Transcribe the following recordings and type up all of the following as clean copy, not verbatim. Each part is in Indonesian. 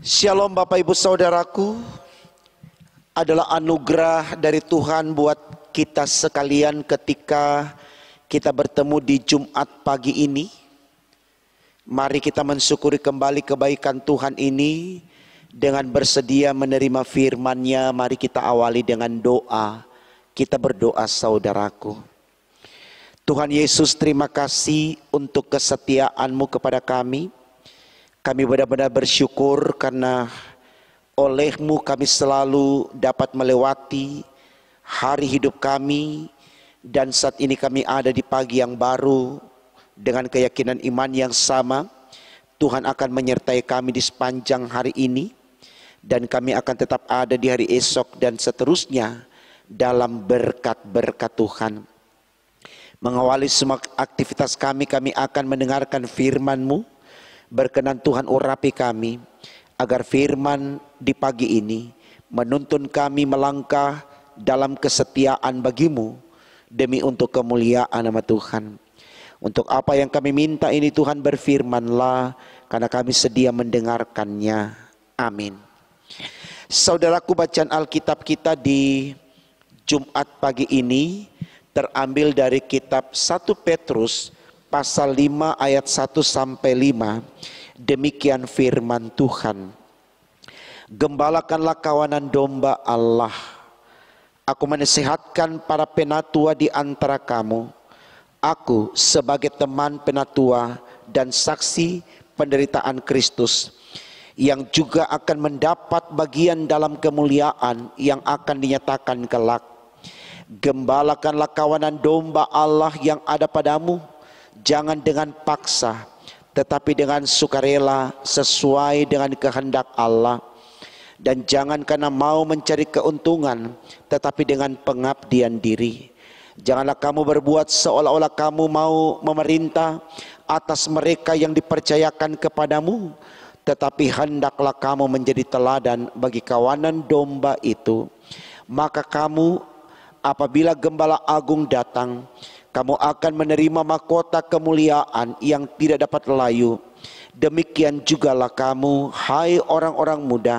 Shalom Bapak Ibu Saudaraku, adalah anugerah dari Tuhan buat kita sekalian ketika kita bertemu di Jumat pagi ini. Mari kita mensyukuri kembali kebaikan Tuhan ini dengan bersedia menerima firman-Nya. Mari kita awali dengan doa. Kita berdoa saudaraku. Tuhan Yesus, terima kasih untuk kesetiaan-Mu kepada kami. Kami benar-benar bersyukur karena oleh-Mu kami selalu dapat melewati hari hidup kami. Dan saat ini kami ada di pagi yang baru dengan keyakinan iman yang sama. Tuhan akan menyertai kami di sepanjang hari ini. Dan kami akan tetap ada di hari esok dan seterusnya dalam berkat-berkat Tuhan. Mengawali semua aktivitas kami akan mendengarkan firman-Mu. Berkenan Tuhan urapi kami, agar firman di pagi ini menuntun kami melangkah dalam kesetiaan bagi-Mu, demi untuk kemuliaan nama Tuhan. Untuk apa yang kami minta ini Tuhan, berfirman-Lah, karena kami sedia mendengarkannya. Amin. Saudaraku, bacaan Alkitab kita di Jumat pagi ini terambil dari kitab 1 Petrus pasal 5 ayat 1 sampai 5. Demikian firman Tuhan. Gembalakanlah kawanan domba Allah. Aku menasihatkan para penatua di antara kamu. Aku sebagai teman penatua dan saksi penderitaan Kristus, yang juga akan mendapat bagian dalam kemuliaan yang akan dinyatakan kelak. Gembalakanlah kawanan domba Allah yang ada padamu. Jangan dengan paksa, tetapi dengan sukarela sesuai dengan kehendak Allah. Dan jangan karena mau mencari keuntungan, tetapi dengan pengabdian diri. Janganlah kamu berbuat seolah-olah kamu mau memerintah atas mereka yang dipercayakan kepadamu, tetapi hendaklah kamu menjadi teladan bagi kawanan domba itu. Maka kamu, apabila Gembala Agung datang, kamu akan menerima mahkota kemuliaan yang tidak dapat layu. Demikian jugalah kamu, hai orang-orang muda,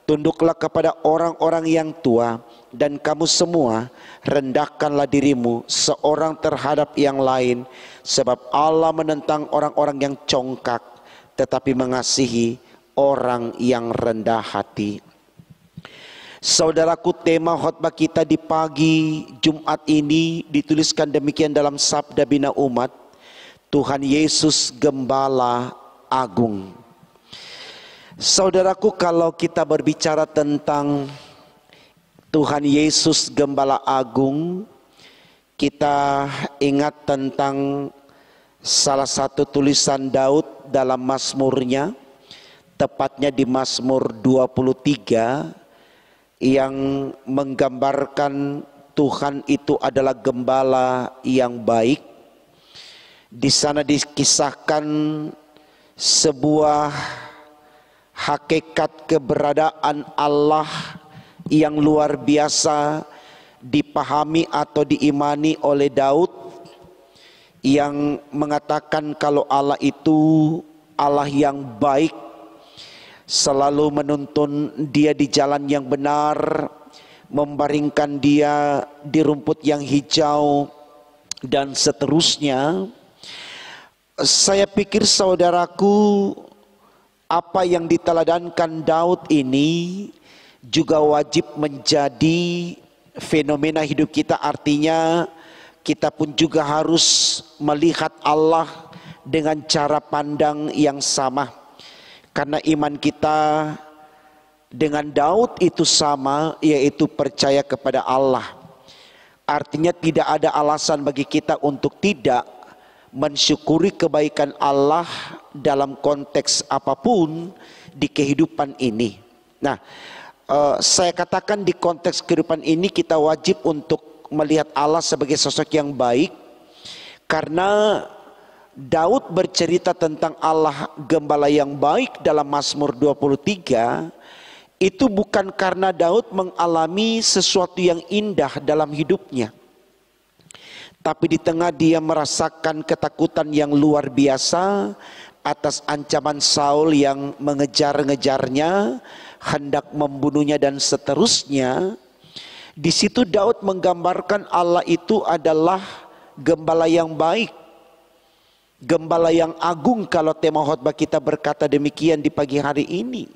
tunduklah kepada orang-orang yang tua. Dan kamu semua, rendahkanlah dirimu seorang terhadap yang lain. Sebab Allah menentang orang-orang yang congkak, tetapi mengasihi orang yang rendah hati. Saudaraku, tema khotbah kita di pagi Jumat ini dituliskan demikian dalam Sabda Bina Umat. Tuhan Yesus Gembala Agung. Saudaraku, kalau kita berbicara tentang Tuhan Yesus Gembala Agung, kita ingat tentang salah satu tulisan Daud dalam Mazmurnya, tepatnya di Mazmur 23, yang menggambarkan Tuhan itu adalah gembala yang baik. Di sana dikisahkan sebuah hakikat keberadaan Allah yang luar biasa dipahami atau diimani oleh Daud, yang mengatakan kalau Allah itu Allah yang baik, selalu menuntun dia di jalan yang benar, membaringkan dia di rumput yang hijau, dan seterusnya. Saya pikir saudaraku, apa yang diteladankan Daud ini juga wajib menjadi fenomena hidup kita. Artinya kita pun juga harus melihat Allah dengan cara pandang yang sama. Karena iman kita dengan Daud itu sama, yaitu percaya kepada Allah. Artinya tidak ada alasan bagi kita untuk tidak mensyukuri kebaikan Allah dalam konteks apapun di kehidupan ini. Nah, saya katakan di konteks kehidupan ini kita wajib untuk melihat Allah sebagai sosok yang baik, karena Daud bercerita tentang Allah Gembala yang baik dalam Mazmur 23. Itu bukan karena Daud mengalami sesuatu yang indah dalam hidupnya, tapi di tengah dia merasakan ketakutan yang luar biasa, atas ancaman Saul yang mengejar-ngejarnya, hendak membunuhnya dan seterusnya. Di situ Daud menggambarkan Allah itu adalah gembala yang baik, gembala yang agung, kalau tema khotbah kita berkata demikian di pagi hari ini.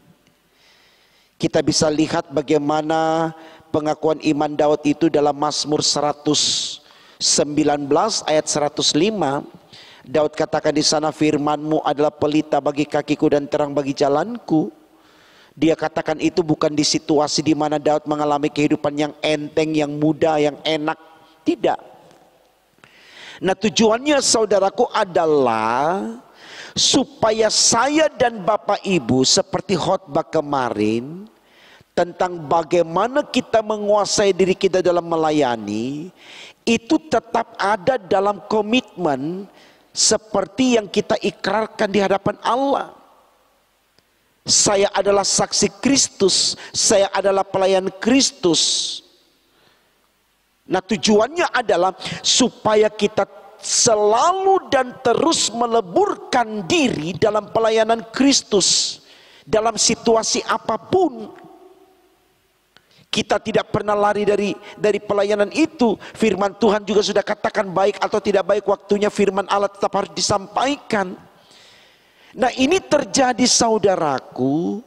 Kita bisa lihat bagaimana pengakuan iman Daud itu dalam Mazmur 119 ayat 105. Daud katakan di sana, firman-Mu adalah pelita bagi kakiku dan terang bagi jalanku. Dia katakan itu bukan di situasi di mana Daud mengalami kehidupan yang enteng, yang mudah, yang enak. Tidak. Nah, tujuannya saudaraku adalah supaya saya dan Bapak Ibu, seperti khotbah kemarin tentang bagaimana kita menguasai diri kita dalam melayani, itu tetap ada dalam komitmen seperti yang kita ikrarkan di hadapan Allah. Saya adalah saksi Kristus, saya adalah pelayan Kristus. Nah, tujuannya adalah supaya kita selalu dan terus meleburkan diri dalam pelayanan Kristus dalam situasi apapun. Kita tidak pernah lari dari pelayanan itu. Firman Tuhan juga sudah katakan baik atau tidak baik waktunya firman Allah tetap harus disampaikan. Nah, ini terjadi saudaraku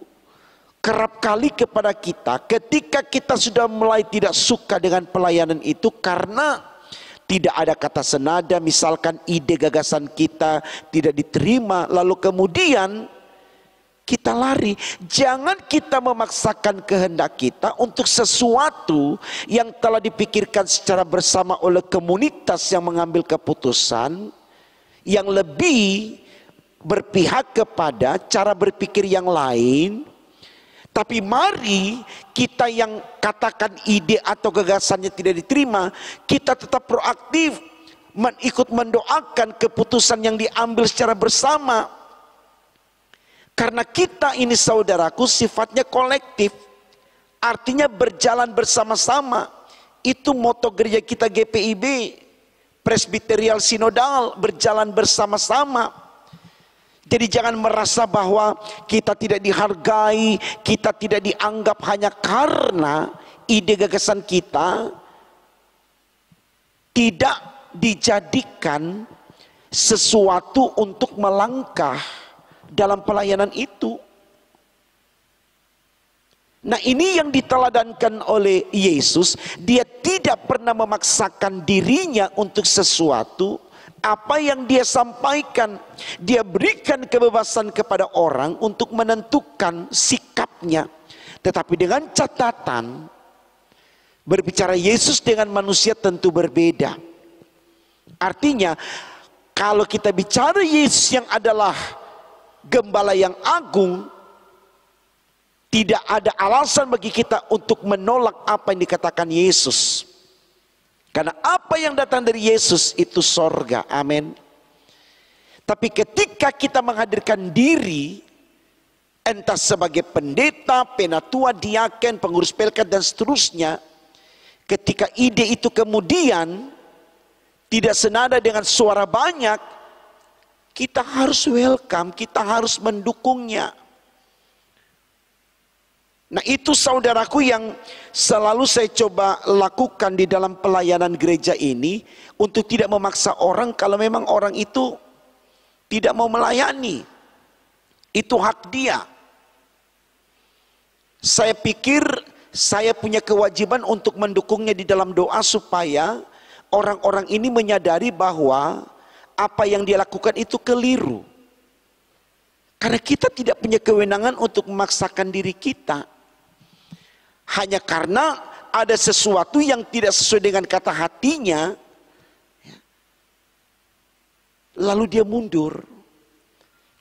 kerap kali kepada kita ketika kita sudah mulai tidak suka dengan pelayanan itu karena tidak ada kata senada, misalkan ide gagasan kita tidak diterima, lalu kemudian kita lari. Jangan kita memaksakan kehendak kita untuk sesuatu yang telah dipikirkan secara bersama oleh komunitas yang mengambil keputusan yang lebih berpihak kepada cara berpikir yang lain. Tapi mari kita yang katakan ide atau gagasannya tidak diterima, kita tetap proaktif ikut mendoakan keputusan yang diambil secara bersama. Karena kita ini saudaraku sifatnya kolektif, artinya berjalan bersama-sama. Itu moto gereja kita GPIB, Presbyterial Sinodal, berjalan bersama-sama. Jadi jangan merasa bahwa kita tidak dihargai, kita tidak dianggap hanya karena ide gagasan kita tidak dijadikan sesuatu untuk melangkah dalam pelayanan itu. Nah, ini yang diteladankan oleh Yesus. Dia tidak pernah memaksakan dirinya untuk sesuatu. Apa yang dia sampaikan, dia berikan kebebasan kepada orang untuk menentukan sikapnya. Tetapi dengan catatan, berbicara Yesus dengan manusia tentu berbeda. Artinya, kalau kita bicara Yesus yang adalah gembala yang agung, tidak ada alasan bagi kita untuk menolak apa yang dikatakan Yesus. Karena apa yang datang dari Yesus itu sorga, amin. Tapi ketika kita menghadirkan diri, entah sebagai pendeta, penatua, diaken, pengurus pelkat dan seterusnya, ketika ide itu kemudian tidak senada dengan suara banyak, kita harus welcome, kita harus mendukungnya. Nah, itu saudaraku yang selalu saya coba lakukan di dalam pelayanan gereja ini, untuk tidak memaksa orang kalau memang orang itu tidak mau melayani. Itu hak dia. Saya pikir saya punya kewajiban untuk mendukungnya di dalam doa supaya orang-orang ini menyadari bahwa apa yang dia lakukan itu keliru. Karena kita tidak punya kewenangan untuk memaksakan diri kita. Hanya karena ada sesuatu yang tidak sesuai dengan kata hatinya, lalu dia mundur.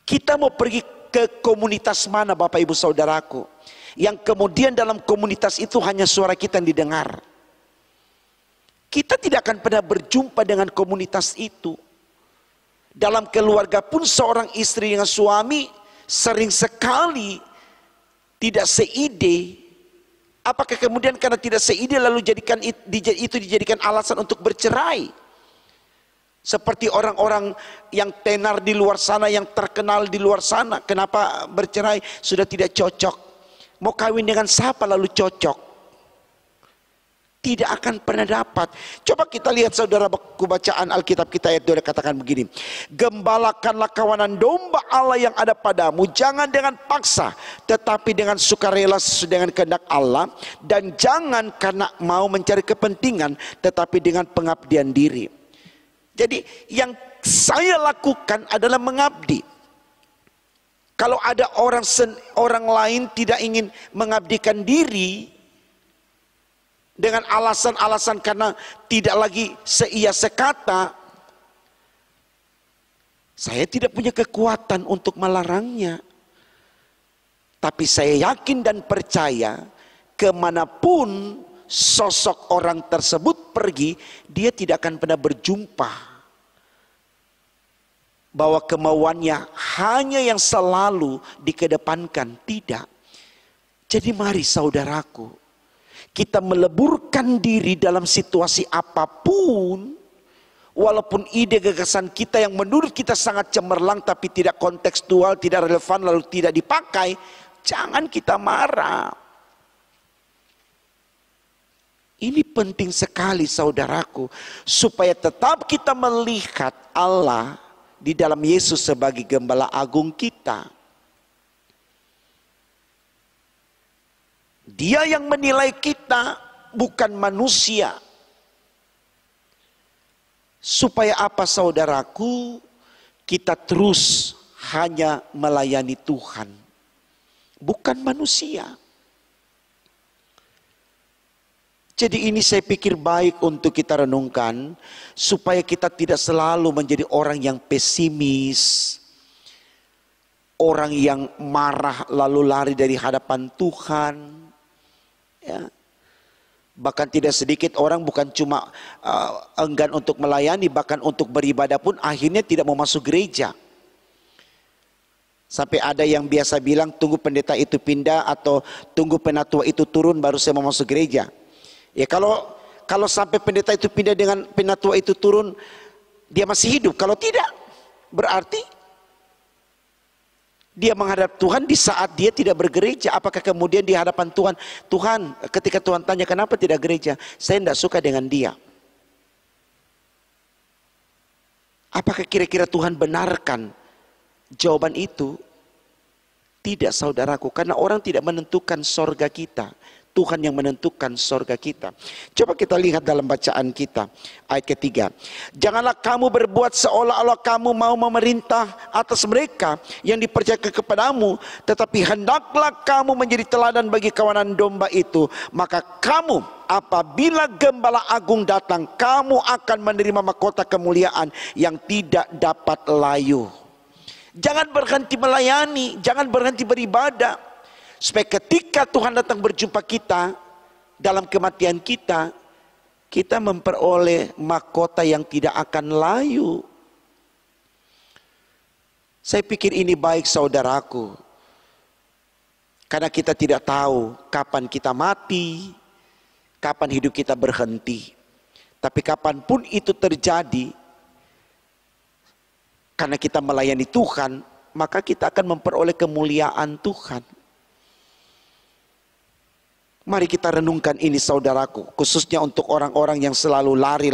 Kita mau pergi ke komunitas mana Bapak Ibu Saudaraku, yang kemudian dalam komunitas itu hanya suara kita yang didengar. Kita tidak akan pernah berjumpa dengan komunitas itu. Dalam keluarga pun seorang istri dengan suami sering sekali tidak seide. Apakah kemudian karena tidak seide lalu itu dijadikan alasan untuk bercerai? Seperti orang-orang yang tenar di luar sana, yang terkenal di luar sana. Kenapa bercerai? Sudah tidak cocok. Mau kawin dengan siapa lalu cocok? Tidak akan pernah dapat. Coba kita lihat saudara, buku bacaan Alkitab kita ayat 2 katakan begini. Gembalakanlah kawanan domba Allah yang ada padamu, jangan dengan paksa, tetapi dengan sukarela sesuai dengan kehendak Allah. Dan jangan karena mau mencari kepentingan, tetapi dengan pengabdian diri. Jadi yang saya lakukan adalah mengabdi. Kalau ada orang lain tidak ingin mengabdikan diri dengan alasan-alasan karena tidak lagi seia sekata, saya tidak punya kekuatan untuk melarangnya. Tapi saya yakin dan percaya kemanapun sosok orang tersebut pergi, dia tidak akan pernah berjumpa bahwa kemauannya hanya yang selalu dikedepankan. Tidak. Jadi mari saudaraku, kita meleburkan diri dalam situasi apapun. Walaupun ide gagasan kita yang menurut kita sangat cemerlang tapi tidak kontekstual, tidak relevan, lalu tidak dipakai, jangan kita marah. Ini penting sekali saudaraku, supaya tetap kita melihat Allah di dalam Yesus sebagai gembala agung kita. Dia yang menilai kita, bukan manusia. Supaya apa saudaraku? Kita terus hanya melayani Tuhan, bukan manusia. Jadi ini saya pikir baik untuk kita renungkan, supaya kita tidak selalu menjadi orang yang pesimis, orang yang marah lalu lari dari hadapan Tuhan. Ya. Bahkan tidak sedikit orang bukan cuma enggan untuk melayani, bahkan untuk beribadah pun akhirnya tidak mau masuk gereja. Sampai ada yang biasa bilang tunggu pendeta itu pindah atau tunggu penatua itu turun baru saya mau masuk gereja. Ya kalau sampai pendeta itu pindah dengan penatua itu turun, dia masih hidup. Kalau tidak, berarti dia menghadap Tuhan di saat dia tidak bergereja. Apakah kemudian di hadapan Tuhan, Tuhan ketika Tuhan tanya kenapa tidak gereja, saya tidak suka dengan dia. Apakah kira-kira Tuhan benarkan jawaban itu? Tidak saudaraku, karena orang tidak menentukan sorga kita. Tuhan yang menentukan sorga kita. Coba kita lihat dalam bacaan kita ayat ketiga. Janganlah kamu berbuat seolah-olah kamu mau memerintah atas mereka yang dipercayakan kepadamu, tetapi hendaklah kamu menjadi teladan bagi kawanan domba itu. Maka kamu apabila gembala agung datang, kamu akan menerima mahkota kemuliaan yang tidak dapat layu. Jangan berhenti melayani, jangan berhenti beribadah. Supaya ketika Tuhan datang berjumpa kita dalam kematian kita, kita memperoleh mahkota yang tidak akan layu. Saya pikir ini baik saudaraku, karena kita tidak tahu kapan kita mati, kapan hidup kita berhenti. Tapi kapanpun itu terjadi, karena kita melayani Tuhan, maka kita akan memperoleh kemuliaan Tuhan. Mari kita renungkan ini saudaraku, khususnya untuk orang-orang yang selalu lari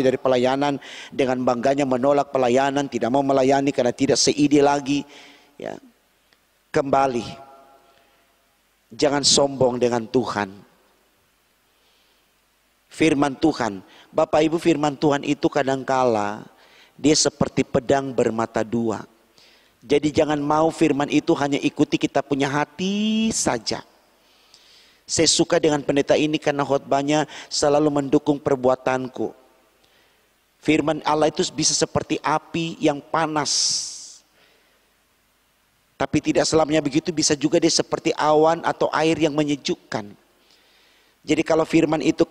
dari pelayanan, dengan bangganya menolak pelayanan, tidak mau melayani karena tidak seide lagi. Ya. Kembali, jangan sombong dengan Tuhan. Firman Tuhan, Bapak Ibu, firman Tuhan itu kadangkala dia seperti pedang bermata dua. Jadi jangan mau firman itu hanya ikuti kita punya hati saja. Saya suka dengan pendeta ini karena khotbahnya selalu mendukung perbuatanku. Firman Allah itu bisa seperti api yang panas. Tapi tidak selamanya begitu, bisa juga dia seperti awan atau air yang menyejukkan. Jadi kalau firman itu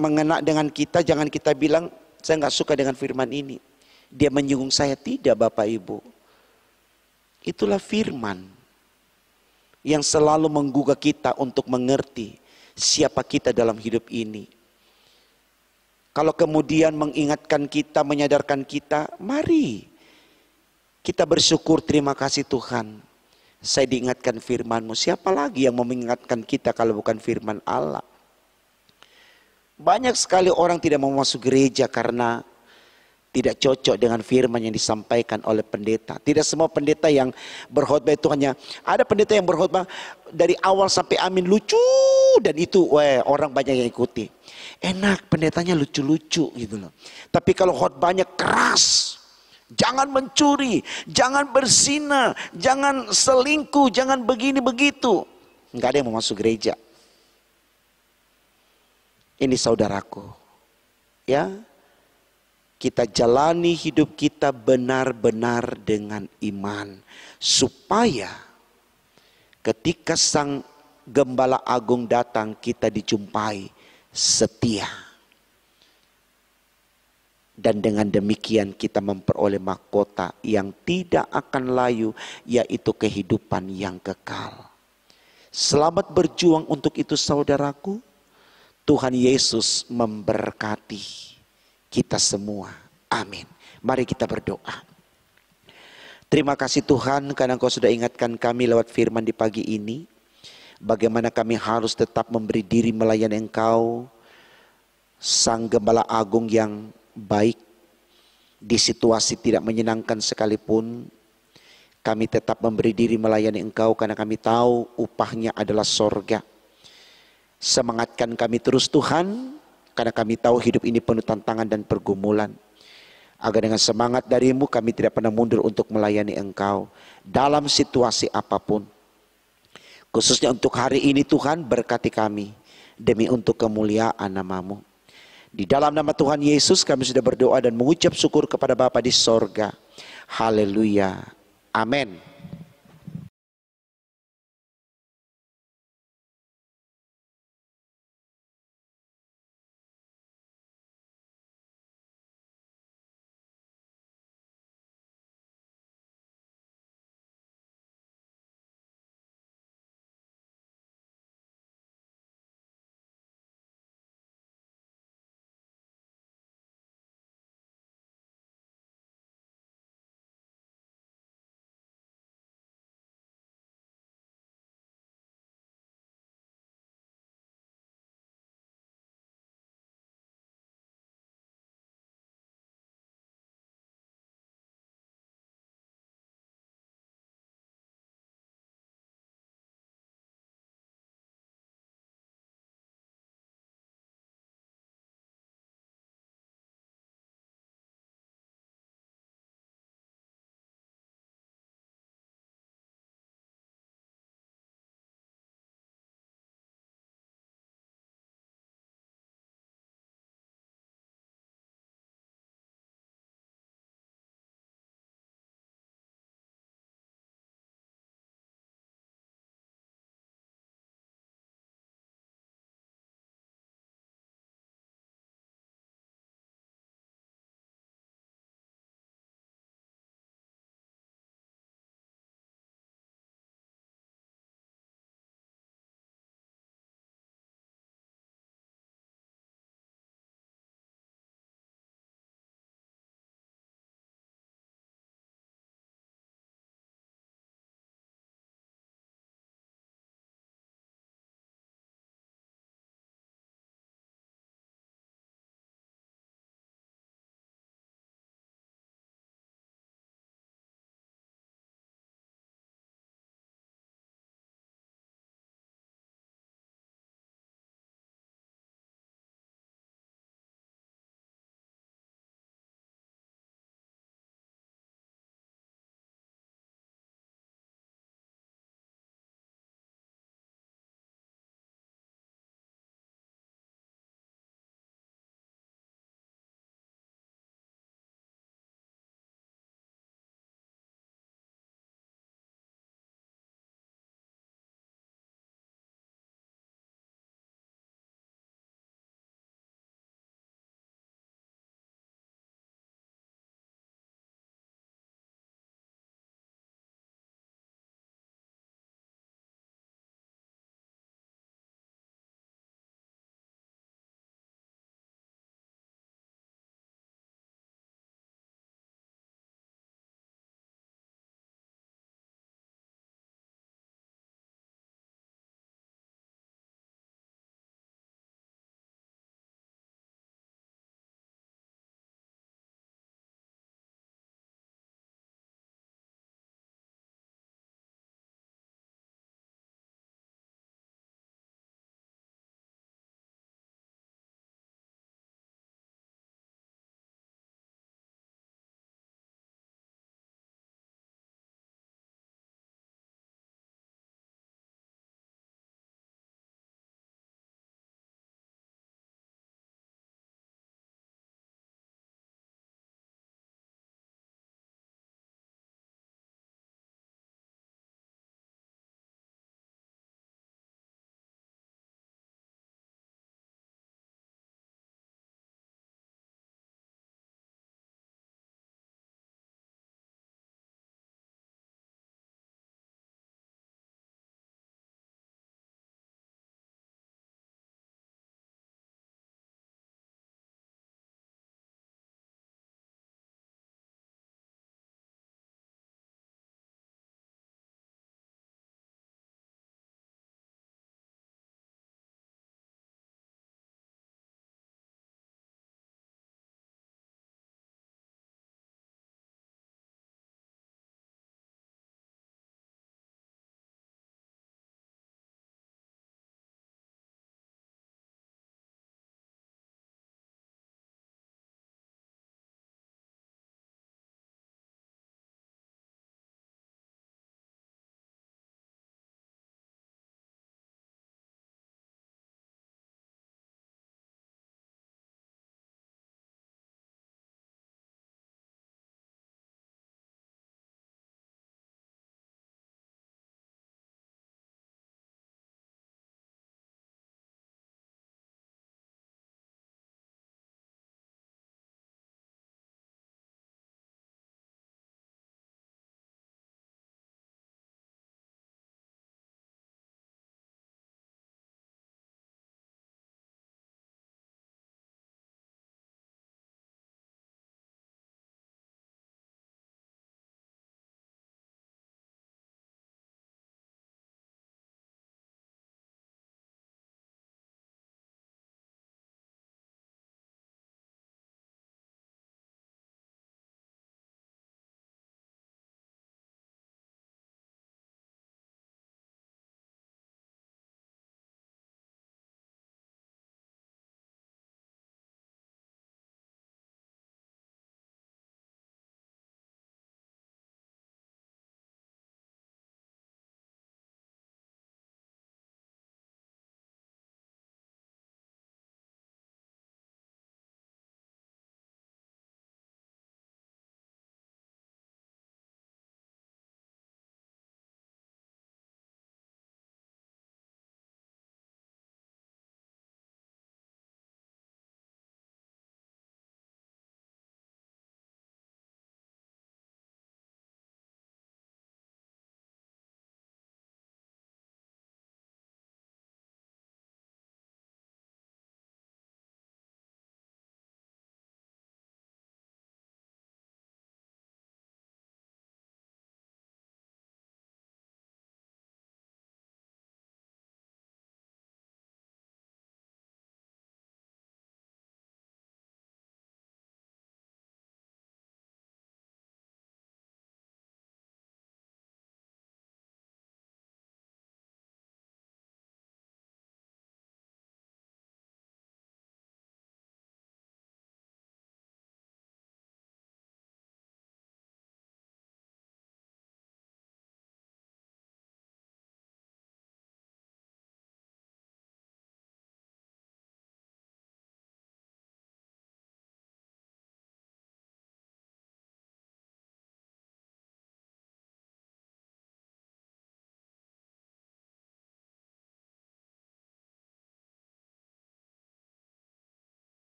mengena dengan kita, jangan kita bilang saya nggak suka dengan firman ini. Dia menyinggung saya, tidak Bapak Ibu. Itulah firman yang selalu menggugah kita untuk mengerti siapa kita dalam hidup ini. Kalau kemudian mengingatkan kita, menyadarkan kita, mari kita bersyukur, terima kasih Tuhan. Saya diingatkan firman-Mu. Siapa lagi yang mau mengingatkan kita kalau bukan firman Allah? Banyak sekali orang tidak mau masuk gereja karena tidak cocok dengan firman yang disampaikan oleh pendeta. Tidak semua pendeta yang berkhotbah itu hanya, ada pendeta yang berkhotbah dari awal sampai amin lucu, dan itu orang banyak yang ikuti. Enak, pendetanya lucu-lucu gitu loh. Tapi kalau khotbahnya keras, jangan mencuri, jangan berzina, jangan selingkuh, jangan begini begitu, nggak ada yang mau masuk gereja. Ini saudaraku, ya. Kita jalani hidup kita benar-benar dengan iman. Supaya ketika Sang Gembala Agung datang, kita dijumpai setia. Dan dengan demikian kita memperoleh mahkota yang tidak akan layu, yaitu kehidupan yang kekal. Selamat berjuang untuk itu saudaraku. Tuhan Yesus memberkati kita semua. Amin. Mari kita berdoa. Terima kasih Tuhan karena Engkau sudah ingatkan kami lewat firman di pagi ini. Bagaimana kami harus tetap memberi diri melayani Engkau, Sang Gembala Agung yang baik. Di situasi tidak menyenangkan sekalipun, kami tetap memberi diri melayani Engkau karena kami tahu upahnya adalah sorga. Semangatkan kami terus Tuhan, karena kami tahu hidup ini penuh tantangan dan pergumulan. Agar dengan semangat dari-Mu kami tidak pernah mundur untuk melayani Engkau dalam situasi apapun. Khususnya untuk hari ini Tuhan, berkati kami demi untuk kemuliaan nama-Mu. Di dalam nama Tuhan Yesus kami sudah berdoa dan mengucap syukur kepada Bapa di sorga. Haleluya. Amin.